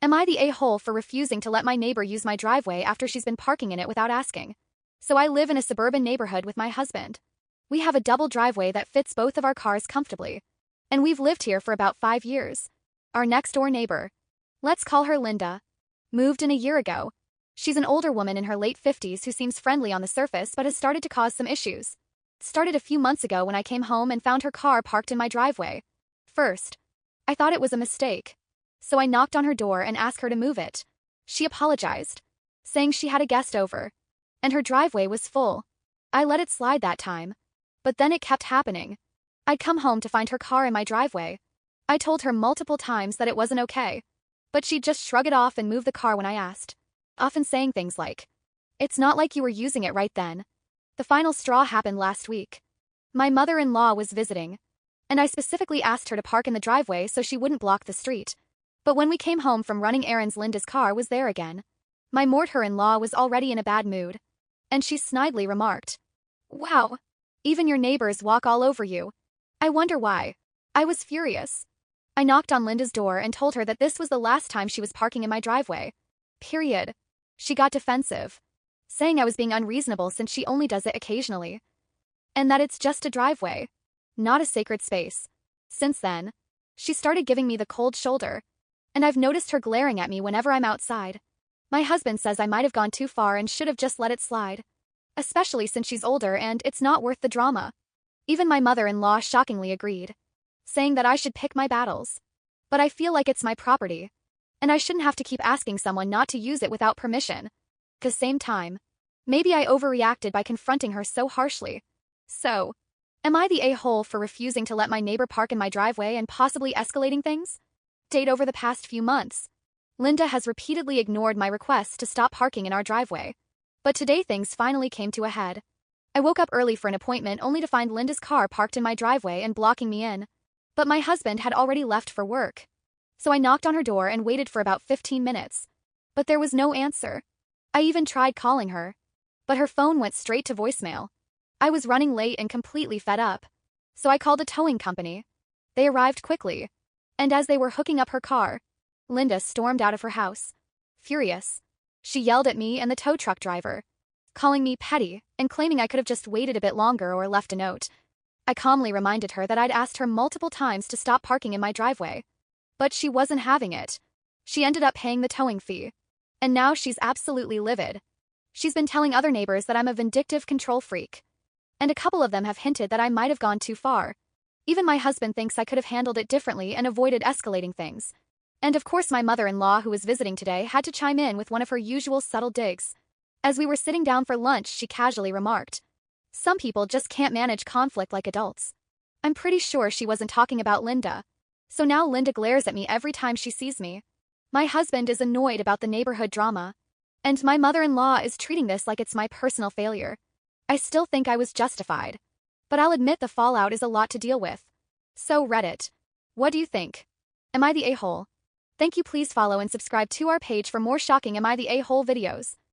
Am I the a-hole for refusing to let my neighbor use my driveway after she's been parking in it without asking? So I live in a suburban neighborhood with my husband. We have a double driveway that fits both of our cars comfortably. And we've lived here for about 5 years. Our next-door neighbor, let's call her Linda, moved in a year ago. She's an older woman in her late 50s who seems friendly on the surface but has started to cause some issues. It started a few months ago when I came home and found her car parked in my driveway. First, I thought it was a mistake. So I knocked on her door and asked her to move it. She apologized, saying she had a guest over, and her driveway was full. I let it slide that time. But then it kept happening. I'd come home to find her car in my driveway. I told her multiple times that it wasn't okay. But she'd just shrug it off and move the car when I asked, often saying things like, "It's not like you were using it right then." The final straw happened last week. My mother-in-law was visiting, and I specifically asked her to park in the driveway so she wouldn't block the street. But when we came home from running errands, Linda's car was there again. My mortar-in-law was already in a bad mood, and she snidely remarked, "Wow, even your neighbors walk all over you. I wonder why." I was furious. I knocked on Linda's door and told her that this was the last time she was parking in my driveway. Period. She got defensive, saying I was being unreasonable since she only does it occasionally, and that it's just a driveway, not a sacred space. Since then, she started giving me the cold shoulder, and I've noticed her glaring at me whenever I'm outside. My husband says I might have gone too far and should have just let it slide, especially since she's older and it's not worth the drama. Even my mother-in-law shockingly agreed, saying that I should pick my battles. But I feel like it's my property, and I shouldn't have to keep asking someone not to use it without permission. At the same time, maybe I overreacted by confronting her so harshly. So, am I the a-hole for refusing to let my neighbor park in my driveway and possibly escalating things? Over the past few months, Linda has repeatedly ignored my requests to stop parking in our driveway. But today things finally came to a head. I woke up early for an appointment only to find Linda's car parked in my driveway and blocking me in. But my husband had already left for work. So I knocked on her door and waited for about 15 minutes. But there was no answer. I even tried calling her, but her phone went straight to voicemail. I was running late and completely fed up. So I called a towing company. They arrived quickly, and as they were hooking up her car, Linda stormed out of her house. Furious, she yelled at me and the tow truck driver, calling me petty and claiming I could have just waited a bit longer or left a note. I calmly reminded her that I'd asked her multiple times to stop parking in my driveway. But she wasn't having it. She ended up paying the towing fee. And now she's absolutely livid. She's been telling other neighbors that I'm a vindictive control freak. And a couple of them have hinted that I might have gone too far. Even my husband thinks I could have handled it differently and avoided escalating things. And of course my mother-in-law, who was visiting today, had to chime in with one of her usual subtle digs. As we were sitting down for lunch, she casually remarked, "Some people just can't manage conflict like adults." I'm pretty sure she wasn't talking about Linda. So now Linda glares at me every time she sees me. My husband is annoyed about the neighborhood drama, and my mother-in-law is treating this like it's my personal failure. I still think I was justified, but I'll admit the fallout is a lot to deal with. So Reddit, what do you think? Am I the a-hole? Thank you. Please follow and subscribe to our page for more shocking Am I the a-hole videos.